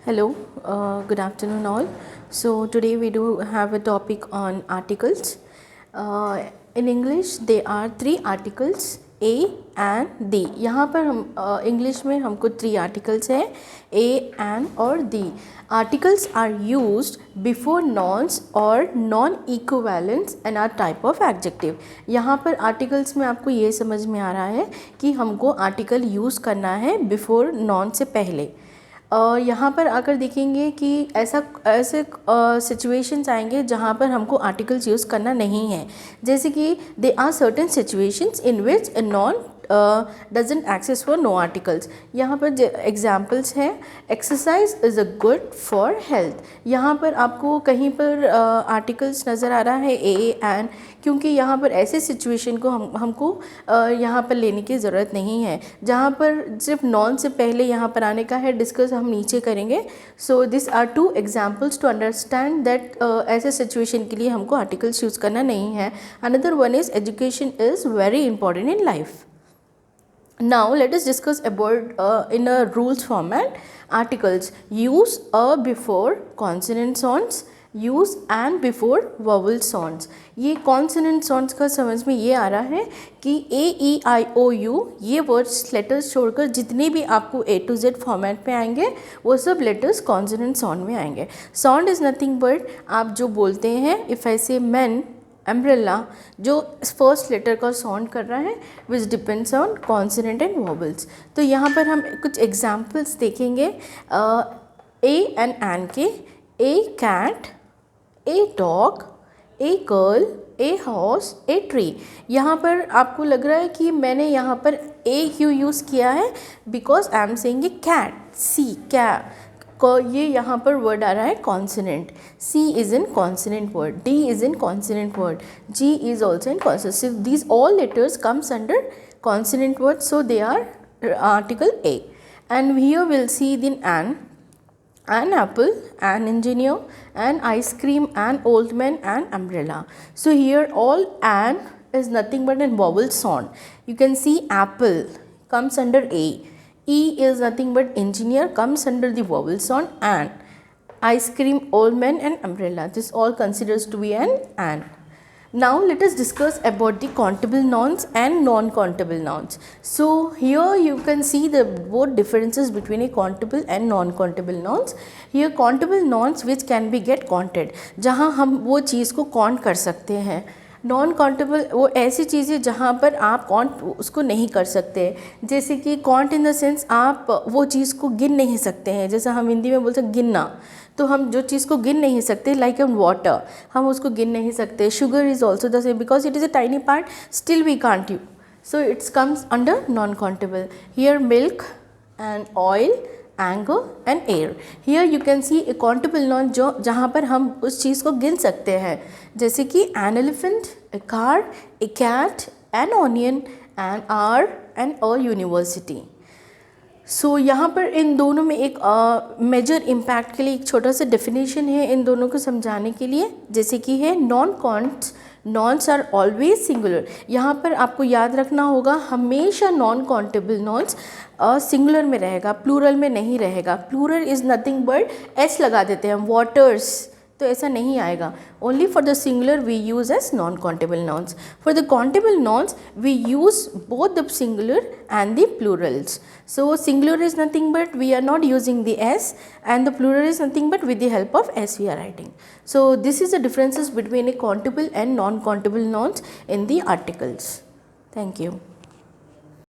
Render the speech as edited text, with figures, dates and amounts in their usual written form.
Hello, good afternoon all. So today we do have a topic on articles. In English there are three articles A and the. यहाँ पर हम English में हमको three articles हैं A and और the. Articles are used before nouns or non-equivalents and are type of adjective. यहाँ पर articles में आपको ये समझ में आ रहा है कि हमको आर्टिकल यूज़ करना है बिफोर नॉन से पहले. यहाँ पर आकर देखेंगे कि ऐसे सिचुएशंस आएंगे जहाँ पर हमको आर्टिकल्स यूज़ करना नहीं है. जैसे कि they are certain situations in which a noun doesn't access for no articles. यहाँ पर एग्जांपल्स हैं. Exercise is a good for health. यहाँ पर आपको कहीं पर आर्टिकल्स नज़र आ रहा है ए एंड, क्योंकि यहाँ पर ऐसे सिचुएशन को हमको यहाँ पर लेने की ज़रूरत नहीं है. जहाँ पर सिर्फ नॉन से पहले यहाँ पर आने का है, डिस्कस हम नीचे करेंगे. So this are two examples to understand that ऐसे सिचुएशन के लिए हमको आर्टिकल्स यूज़ करना नहीं है. Another one is education is very important in life. Now let us discuss about in a rules format articles. Use a before consonant sounds, use and before vowel sounds. ये consonant sounds का समझ में ये आ रहा है कि A, E, I, O, U ये words letters छोड़कर जितने भी आपको A to Z फॉर्मेट पे आएंगे वो सब लेटर्स consonant sound में आएंगे. Sound is nothing but आप जो बोलते हैं, if I say men, umbrella जो फर्स्ट लेटर का साउंड कर रहा है which depends on consonant and vowels. तो यहाँ पर हम कुछ एग्जांपल्स देखेंगे ए एंड एन के. A cat, a dog, a girl, a horse, a tree. यहाँ पर आपको लग रहा है कि मैंने यहाँ पर ए क्यों यूज़ किया है, because I am saying a cat. See क्या को ये यहाँ पर वर्ड आ रहा है consonant. C is in consonant word, D is in consonant word, G is also in consonant. So these all letters comes under consonant word, so they are article A. And here we'll see the an apple, an engineer, an ice cream, an old man, an umbrella. So here all an is nothing but a vowel sound. You can see apple comes under A. E is nothing but engineer, comes under the vowel sound, and ice cream, old man and umbrella. This all considers to be an. Now let us discuss about the countable nouns and non-countable nouns. So here you can see the both differences between a countable and non-countable nouns. Here countable nouns which can be get counted, जहाँ हम वो चीज़ को count कर सकते हैं. Non countable वो ऐसी चीज़ है जहाँ पर आप काउंट उसको नहीं कर सकते. जैसे कि काउंट इन द सेंस आप वो चीज़ को गिन नहीं सकते हैं. जैसे हम हिंदी में बोलते हैं गिनना, तो हम जो चीज़ को गिन नहीं सकते, लाइक एम वाटर, हम उसको गिन नहीं सकते. Sugar is also the same because it is a tiny part, still we can't you. So it's comes under non countable. Here milk and oil, anger and air. Here you can see a countable noun जो जहाँ पर हम उस चीज़ को गिन सकते हैं. जैसे कि an elephant, a car, a cat, an onion, an R and a university. So यहाँ पर इन दोनों में एक मेजर इम्पैक्ट के लिए एक छोटा सा डेफिनेशन है इन दोनों को समझाने के लिए. जैसे कि है non counts nouns are always singular. यहाँ पर आपको याद रखना होगा हमेशा नॉन काउंटेबल नॉन्स सिंगुलर में रहेगा, प्लूरल में नहीं रहेगा. Plural is nothing but S लगा देते हैं हम, वाटर्स, तो ऐसा नहीं आएगा. Only for the singular we use as non countable nouns. For the countable nouns we use both the singular and the plurals. So singular is nothing but we are not using the S, and the plural is nothing but with the help of S we are writing. So this is the differences between a countable and non-countable nouns in the articles. Thank you.